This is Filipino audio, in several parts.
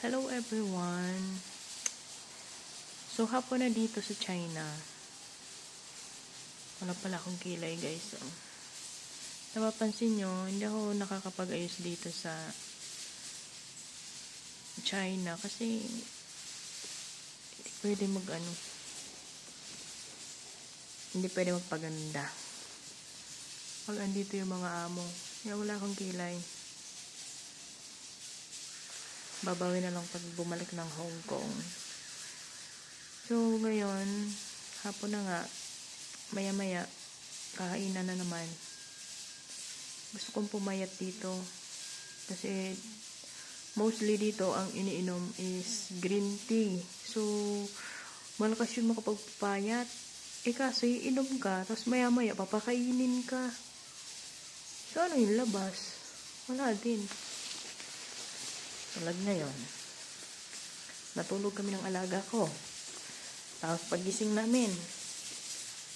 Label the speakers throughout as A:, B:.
A: Hello everyone! So, hapon na dito sa China. Wala pala akong kilay guys. So, napapansin nyo, hindi ako nakakapag-ayos dito sa China kasi hindi pwede hindi pwede magpaganda. Pag andito yung mga amo, kaya wala akong kilay. Babawi na lang pag bumalik ng Hong Kong. So, ngayon, hapon na nga, maya-maya, kakainan na naman. Gusto kong pumayat dito. Kasi, mostly dito, ang iniinom is green tea. So, malakas yun makapagpapayat. Kaso, iinom ka, tapos maya-maya, papakainin ka. So, ano yung labas? Wala din. Tulad ngayon, natulog kami ng alaga ko. Tapos pagising namin,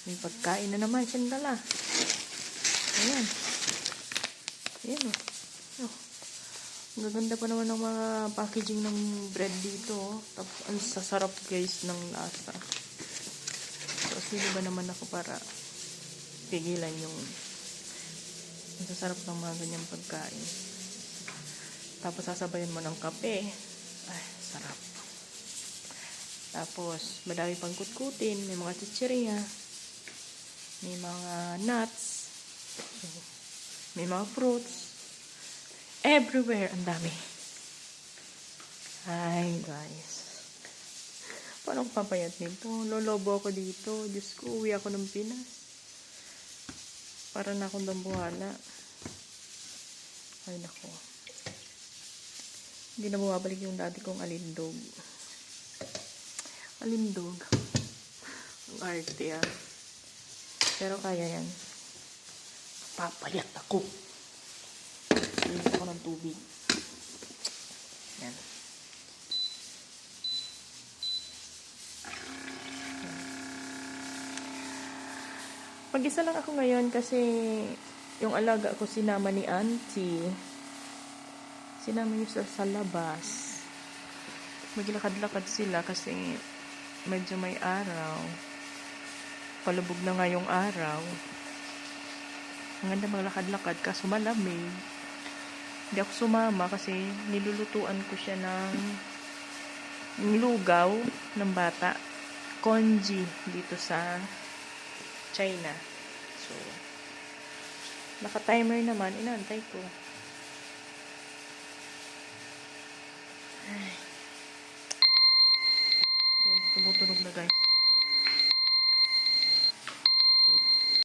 A: may pagkain na naman siyang dala. Ayan. Ayan o. Oh. Ang gaganda pa naman ng mga packaging ng bread dito. Tapos ang sasarap guys ng lasa. So, sino ba naman ako para pigilan yung sasarap ng mga ganyang pagkain. Tapos sasabayan mo ng kape. Ay, sarap. Tapos, madami pang kutkutin. May mga chichirya. May mga nuts. May mga fruits. Everywhere. Ang dami. Ay, guys. Paano ko papayat nito? Lolobo ako dito. Diyos ko, uwi ako ng Pinas. Para na akong dambuhala. Ay, nako. Hindi na bumabalik yung dati kong alindog. Alindog. Ang arte ah. Pero kaya yan. Papayat ako. Inom ako ng tubig. Yan. Mag-isa lang ako ngayon kasi yung alaga ko sinama ni auntie. Sinama niyo sa labas. Maglakad-lakad sila kasi medyo may araw. Palubog na nga yung araw. Ang ganda maglakad-lakad kaso malamig. Hindi ako sumama kasi nilulutuan ko siya ng lugaw ng bata. Congee dito sa China. So, naka-timer naman. Inaantay ko. Ay. Yan, tumutunog na guys.